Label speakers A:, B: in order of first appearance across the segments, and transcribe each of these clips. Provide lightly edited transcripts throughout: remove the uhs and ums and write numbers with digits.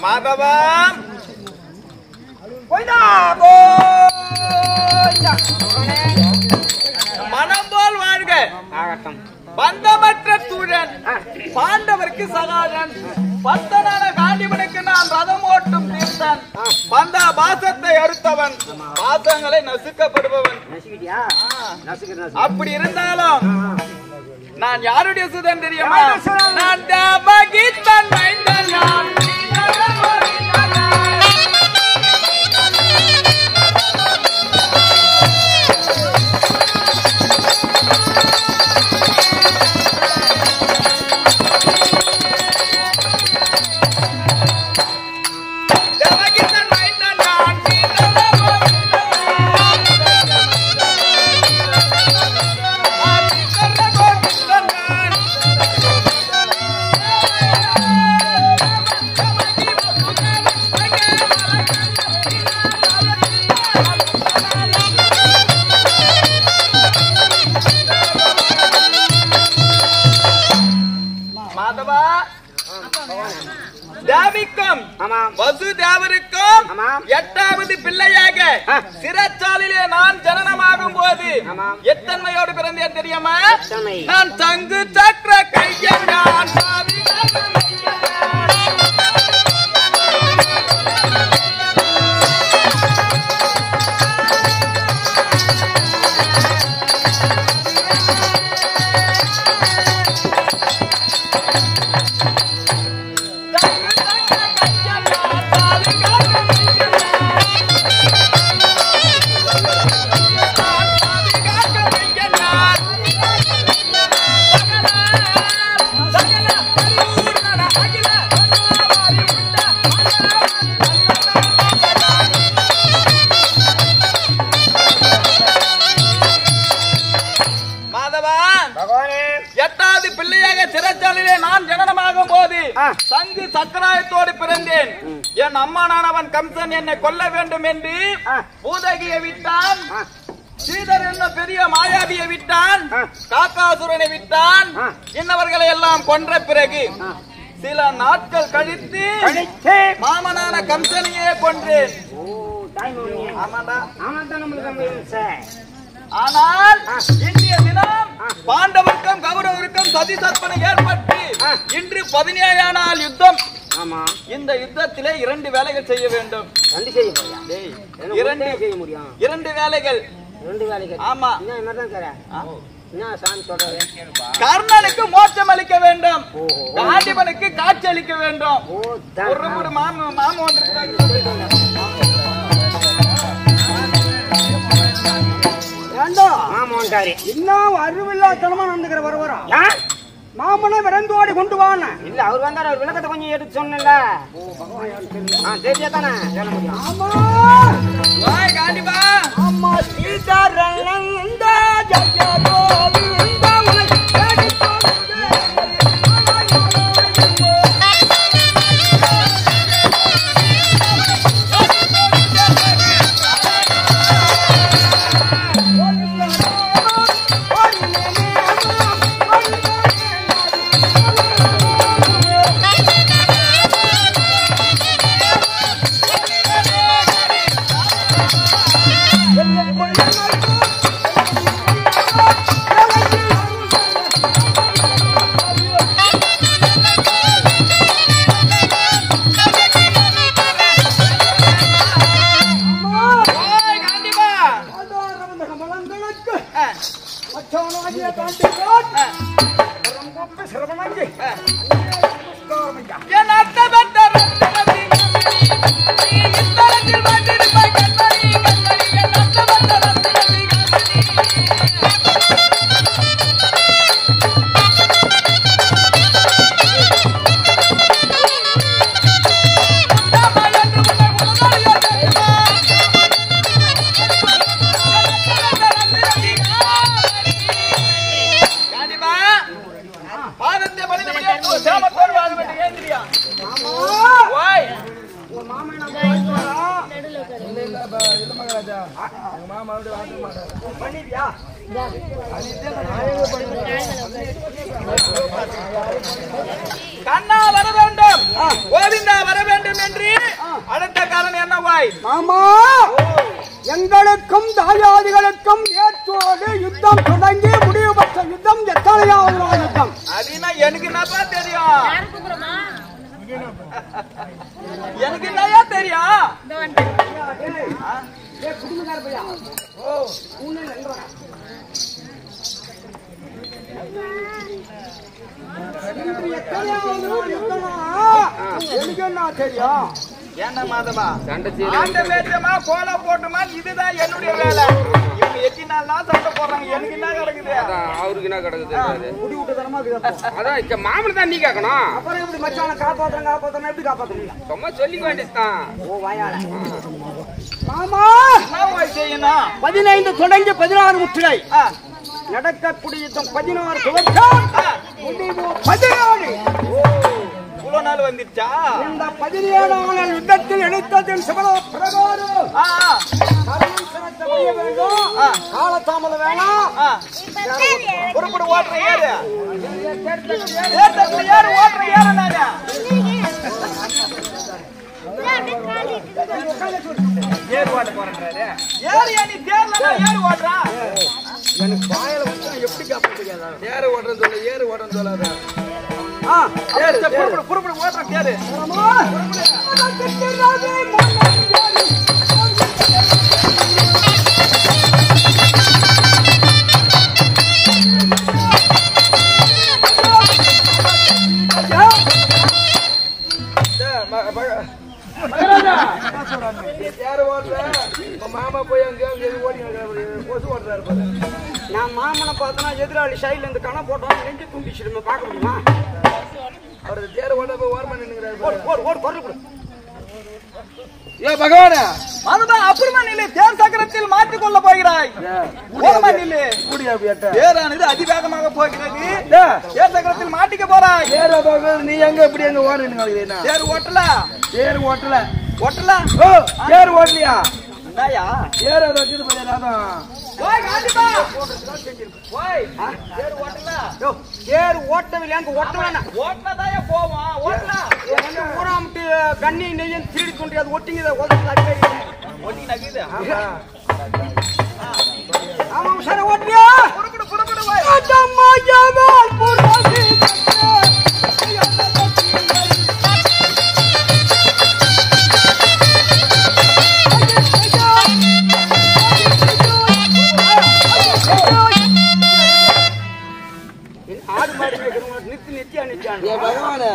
A: மாதவம் மனம் போல் வாழ்க. பந்தமற்ற தூழன் பாண்டவருக்கு சகாதன் பத்தனான காண்டிமனுக்கு நான் ரதம் ஓட்டும் தீர்த்தன் பந்த பாசத்தை அறுத்தவன் பாசங்களை நசுக்கப்படுபவன். அப்படி இருந்தாலும் நான் யாருடைய சுதன் தெரியுமா? நான் தேவகீதன் மைந்தன் நான். தேவிக்கும் வசுதேவருக்கும் 8வது பிள்ளையாக சிறைச்சாலையிலே நான் ஜனனமாகும் போது எத்தன்மையோடு பிறந்தேன் தெரியுமா? நான் சங்கு சக்கர கையன் சங்கு சக்கராயத்தோடு பிறந்தேன். என் அம்மானானவன் கம்சன் என்னை கொல்ல வேண்டும் என்று பூதகியை விட்டான், சீதர் என்ற பெரிய மாயாவியை விட்டான், காக்காசுரனை விட்டான். இன்னவர்களை எல்லாம் கொன்ற பிறகு சில நாட்கள் கழித்து மாமனான கம்சனையே கொன்றேன். ஆனால் இன்றைய தினம் பாண்டவருக்கும் கௌரவருக்கும் சதி சற்பனை ஏற்பட்டு இன்று 17 நாள் யுத்தம். இந்த யுத்தத்திலே 2 வேலைகள் செய்ய வேண்டும். 2 வேலைகள். ஆமா, கர்ணனுக்கு மோட்சம் அளிக்க வேண்டும், காண்டிபனுக்கு காட்சி அளிக்க வேண்டும். ஒரு மாமு
B: இன்னும் அறிவில்லாத்தனமா நடந்துக்கிற வருவரா மாமனை விரைந்தோடி கொண்டு வாங்க. இல்ல அவர் வந்தாரு, அவர் விளக்கத்தை கொஞ்சம் எடுத்து சொன்னல. தெரியாதானே? ஆமா
A: காண்டிபா.
B: ஆமா சீதாரந்த
A: கண்ணா வர வேண்டும், கோவிந்தா வர வேண்டும் என்று போகிறாய்?
B: மாமா எங்களுக்கும் தாயாதிகளுக்கும் ஏற்றோடு யுத்தம் தொடங்கி முடிவு பெற்ற யுத்தம் எத்தனையாவது நாள் யுத்தம்?
A: அதுனா எனக்கு என்னப்பா தெரியும்? எனக்கு என்னையா தெரியும்?
B: எனக்கு என்ன தெரியும்?
A: என்ன மாதமா ஆண்ட மேச்சமா கோல போட்டுமா இதுதான் என்னுடைய வேலை. இவங்க எத்தனை நாள் சண்டை போடுறாங்க, எனக்கு என்ன கிடக்குது?
C: அவருக்கு என்ன கிடக்குது?
B: முடி விட்டு தரமா
C: அதான் மாமன் தான் நீ கேட்கணும்.
B: அப்புறம் எப்படி மச்சான காப்பாத்துறேன் எப்படி காப்பாத்துறீங்க?
C: சும்மா சொல்லிக்க வேண்டியதுதான்.
B: ஓ வாயால மாமா
A: என்ன செய்யணும்?
B: 15 தொடங்கி 16 முற்றுகை நடக்கக்கூடிய யுத்தம் 16 துவக்கம் முடிவு 17.
A: இவ்வளவு நாள் வந்துருச்சா?
B: இந்த 17ஆம் நாள் யுத்தத்தில் எடுத்ததின் சிவன பிரகாரம் கர்ணன் சிரத்தை வைய வேண்டும். காலதாமதம் வேணாம்.
A: புறப்படு ஓட்டுற ஏறு ஏறு ஓட்டுற ஏறு நானு ஏறு ஓட்ட போறேன்றாரு. ஏறு நீ தேர்ல ஏறு ஓட்டுறா.
B: எனக்கு வாயில வந்து எப்படி காப்பாத்துறீங்க?
C: ஏறு ஓட்டுறது சொல்ல, ஏறு ஓட்டுறது சொல்லாத.
A: புறப்படு ஓட்டுற கேரு.
C: மாமா போய் அங்க ஓடி கொசு ஓட்டுறாரு.
B: நான் மாமனை பார்த்தனா எதிராளி சைட்ல இருந்து கணை போட்டோம் நெஞ்சு துண்டிச்சிடுமே பார்க்க முடியுமா?
C: அவரது தேர் ஓட போய் ஓரமா நின்னுறாரு.
A: ஏ பகவானே, அதுதான் அப்புறமா நிலை தேர் சக்கரத்தில் மாற்றிக் கொள்ள போகிறாய். ஓரமா நிலை தேரானது அதிவேகமாக போகிறது. தேர் சக்கரத்தில் மாட்டிக்க போறாய்.
C: நீ எங்க எப்படி எங்க ஓடுறீங்க?
A: தேர் ஓட்டல
C: தேர் ஓட்டல
A: ஓட்டல
C: தேர் ஓட்டலையா?
A: என்னயா
C: தேர் அதை வச்சுட்டு போயிடாதான்.
A: போய் காண்டிப்பா போய் தேர் ஓட்டல.
B: தேர் ஓட்டவில்லை அங்க ஓட்டவேனா?
A: ஓட்டதாயா போவான். ஓட்டல
B: ஊராமட்டு கண்ணி நெய்யும் திருடி கொண்டு அது ஒட்டிங்க ஒட்டி
A: நகுது.
B: ஆமா சார் ஓட்டியா?
A: புறப்படு
B: ஆடு மாடி வைக்கிறவங்க நித்தி அனுப்பிச்சாங்க.
C: பகவானே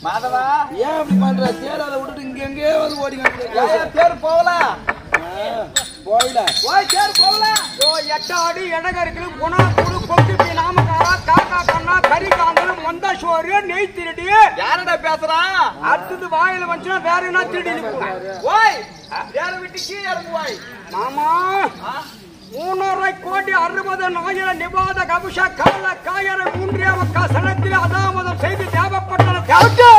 A: மாதவா,
C: ஏன் அப்படி பண்ற? தேர் அதை விட்டுட்டு இங்க எங்கே வந்து ஓடிங்க?
A: தேர் போகல
C: போயிட
A: போய் தேர் போகல.
B: எட்டாடி எடகருக்கு குணா குழு கொக்கு நாமக்காரா காக்கா கண்ணா கறி காந்தல் மொந்த சோறு நெய் திருடி
A: யாரடா பேசுறான்?
B: அடுத்தது வாயில வந்துச்சுன்னா வேற என்ன திருடி நிற்போம்.
A: போய் தேர விட்டு கீழே இறங்குவாய்.
B: மாமா 3.5 கோடி 60,000 நிபாத கபுஷ கால காயர 3 சனத்தில் அதாமதம் செய்து தேவைப்பட்டன தேவட்டு.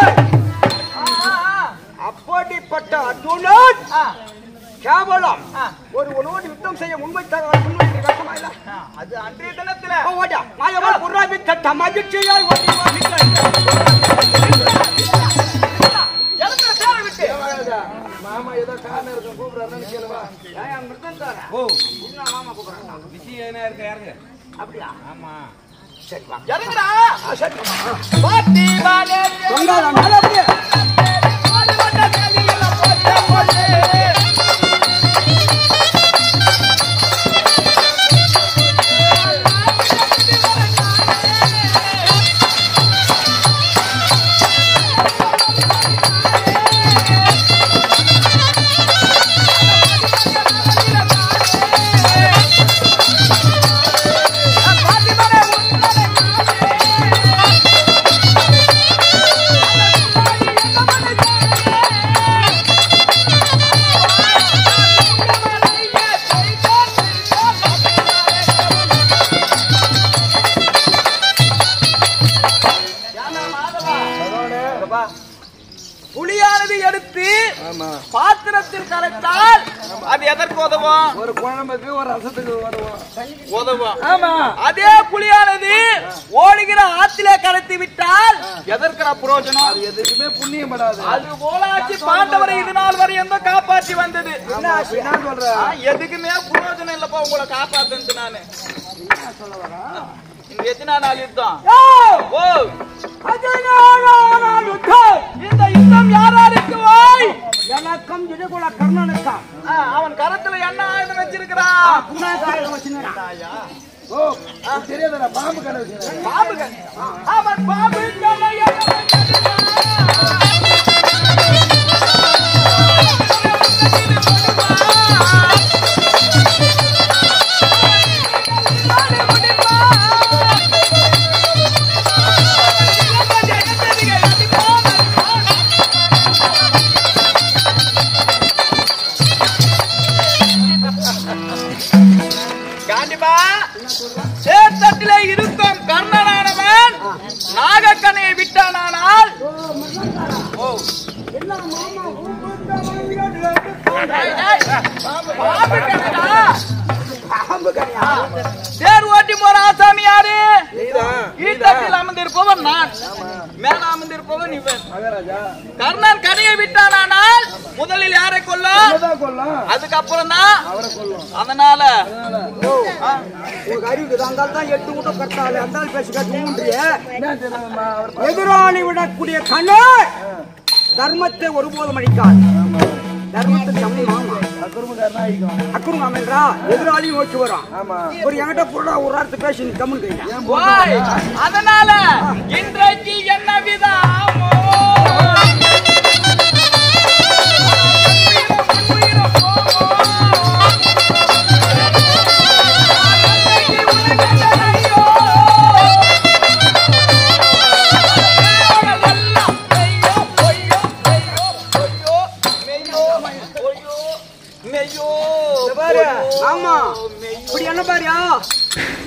B: அப்படிப்பட்ட அர்ஜுனன் கேவலம் ஒரு உணவோடு யுத்தம் செய்ய முன்வைத்த கஷ்டமா இல்ல?
A: அது அன்றைய தினத்துல
B: ஓடியா மாயவா புறாவி தட்ட மகிழ்ச்சியாய் ஓடி
C: மாமா ஏதோ காரணம் இருக்கும் கூப்பிடுறாருன்னு கேளுவா.
B: மாமா கூப்பிடுறாங்க.
C: விஷயம் என்ன இருக்கு? யாருங்க?
B: அப்படியா?
C: ஆமா
B: சரி வா.
A: இறங்குடா. பாட்டி வாலே
B: தொங்காத மேல அப்படியே. புளியானது எடுத்து பாத்திரத்தில் கரைத்தால் அது எதற்கு உதவும்?
C: ஒரு குழம்புக்கு ஒரு ரசத்துக்கு
A: உதவும்.
C: ஆமா.
A: அதே புளியானது ஓடுகிற ஆத்திலே கரைத்து விட்டால் எதற்கா பிரயோஜனம்?
C: எதுக்குமே புண்ணியம் படாது.
A: அது போலாச்சு பாண்டவரை இது நாள் வரை எந்த காப்பாற்றி வந்தது. எதுக்குமே பிரயோஜனம் இல்லப்பா உங்களை காப்பாத்து. நானு எத்தனை நாள் யுத்தம்? இந்த யுத்தம் யாராருக்கு?
B: எனக்கும் இதுகுல கர்ணனுக்கா?
A: அவன் கரத்துல என்ன ஆயுதம் வச்சிருக்கிறான்?
B: புண்ணாக்காயுதம் வச்சிருக்கான்.
C: தெரியாத பாம்பு கடை வச்சிருக்கேன்.
A: பாம்பு அவன் பாம்பு சேத்தட்டிலே இருக்கும் கர்ணனானவன் நாகக்கணையை விட்டானால் தேர் ஓட்டி போற ஆசாமி யாரு? ஈட்டத்தில் அமர்ந்திருப்பவன் நான், மேல அமர்ந்திருப்பவன் இவன். கர்ணன் கணையை விட்டானால் முதலில் யாரை கொல்லும்? அதுக்கப்புறம் தான் அவரை கொல்லும். அதனால
B: எதிராளி விடக்கூடிய கண்ணு தர்மத்தை ஒருபோதும் அழிக்காது. தர்மத்துக்கு சமம் அக்குறுங்காம என்றா எதிராளியும் நோக்கி வரும். ஒரு என்கிட்ட பொருளா ஒரு வாரத்தை பேசி கம்முன்னு.
A: அதனால இன்றைக்கு என்ன விதமோ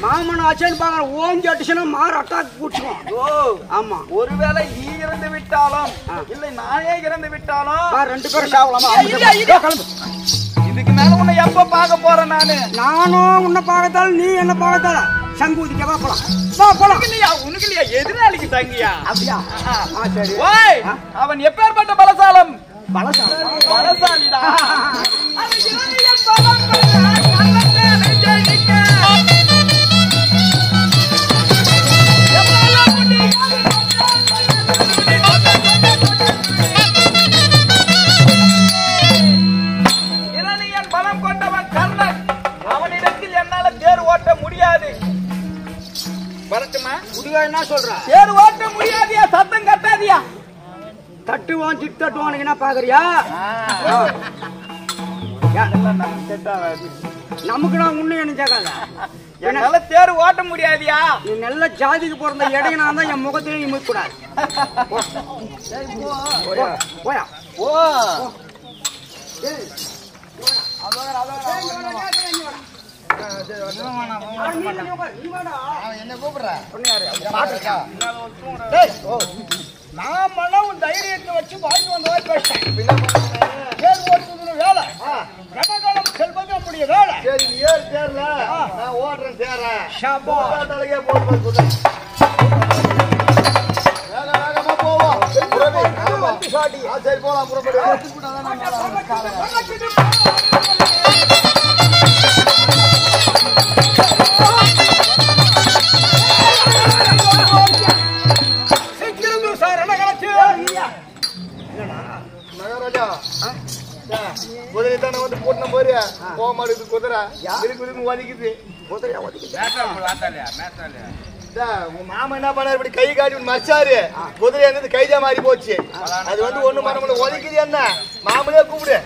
B: மாமன் ஆச்சேன்னு பாங்க ஓங்கி அடிச்சுன்னா மாறு அட்டாக் கூட்டுவோம். ஆமா,
A: ஒருவேளை நீ இறந்து விட்டாலும் இல்லை நானே இறந்து விட்டாலும்
B: ரெண்டு பேரும் சாவலாமா?
A: இதுக்கு மேல உன்னை எப்ப பார்க்க போறேன் நானு?
B: நானும் உன்னை பார்க்கத்தாலும் நீ என்ன பார்க்கத்தால சங்கு ஊதிக்கவா போலாம்.
A: உனக்கு இல்லையா எதிராளிக்கு தங்கியா?
B: அப்படியா? சரி.
A: அவன் எப்பேற்பட்ட பலசாலம்?
B: பலசாலிடா.
A: பலம் கொண்டவன் கர்ணன். அவனிடத்தில் என்னால தேர் ஓட்ட முடியாது. வரட்டுமா?
B: முடியாது. என்ன சொல்ற?
A: தேர் ஓட்ட முடியாதியா? சத்தம் கட்டாதியா?
B: தட்டுவான் சிட்டு தட்டுவான் என்ன பாக்குறியா? நமக்கு நான் உன்னை நினைச்சாக்காத.
A: என்னால தேர் ஓட்ட முடியாதியா?
B: நீ நல்ல ஜாதிக்கு பிறந்த இடையினா தான் என் முகத்திலே நீ மூக்க கூடாது. போயா
C: என்ன கூப்பிடுற?
B: நான் மனம் உன் தைரியத்தை வச்சு வாங்கி வந்தவா பேசுறேன். வேலை கடகாலம் செல்வது நம்முடைய வேலை.
C: சரி, நீ ஏறு தேர்ல, நான் ஓடுறேன் தேர. போட்டு வேகமா போவோம். சரி போலாம், புறப்படு. மகாராஜா குதிரை தானே வந்து போட்டு போறிய போக மாட்டேங்குது. குதிரை இருக்கு வலிக்குது. குதிரையா வலிக்குது? உங்க மாமா என்ன பண்ணாரு? இப்படி கை காட்டி மறைச்சாரு. குதிரை இருந்தது கைதா மாறி போச்சு. அது வந்து ஒண்ணு மரமுல ஒலிக்குது. என்ன மாமனே கூப்பிடு.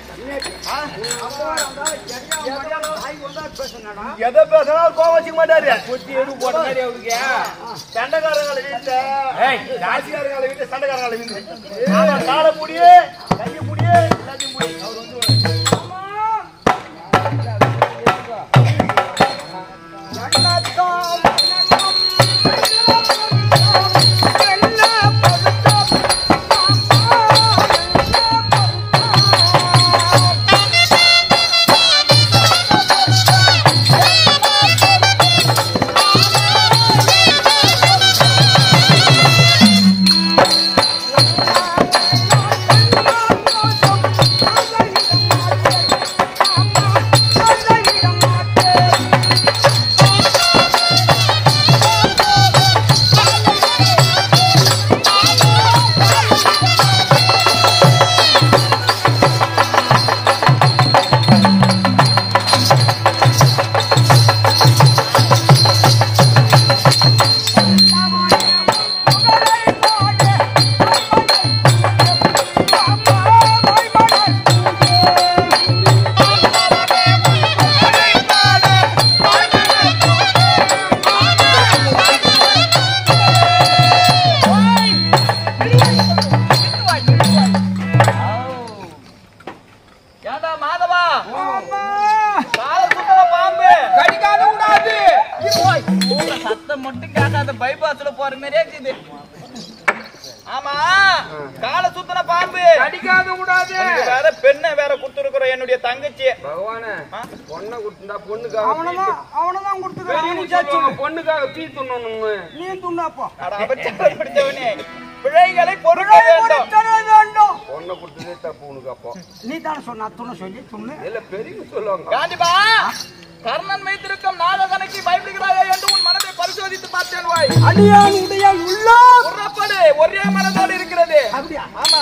C: எதை பேசினாலும் கோவம் வச்சுக்க மாட்டாரு. சண்டைக்காரங்களை வீட்டு ராசிக்காரங்களை வீட்டு சண்டைக்காரங்களை வீட்டு காலை முடியே கையை முடியே எல்லாத்தையும் முடி. அவர் வந்து
A: பைபாஸ்ல போற மாதிரியே இருக்குது. ஆமா, கால சுத்தன பாம்பு
B: அடிக்காத கூடாது.
A: வேற பெண்ணை வேற குடுத்துருக்குறோம் என்னுடைய தங்கச்சி.
B: பகவானே, பொண்ணை கொடுத்தா பொண்ணுக்காக
C: அவனதான் கொடுத்துருக்கான்.
B: பொண்ணுக்காக தீ துண்ணணும். நீ துண்ணாப்போ
A: பிடித்தவனே, பிழைகளை பொறுக்க வேண்டும்.
B: பொண்ணை கொடுத்ததே தப்பு உனக்கு. அப்போ நீ தானே சொன்ன துண்ண சொல்லி துண்ணு இல்ல பெரிய சொல்லுவாங்க.
A: காந்திபா, கர்ணன் வைத்திருக்கும் நாககனைக்கு பயப்படுகிறாயா என்று உன் மனதை பரிசோதித்து பார்த்தேன். வாய்
B: அடியான் உடையான் உள்ள
A: ஒரே மனதோடு இருக்கிறது.
B: அப்படியா?
A: ஆமா.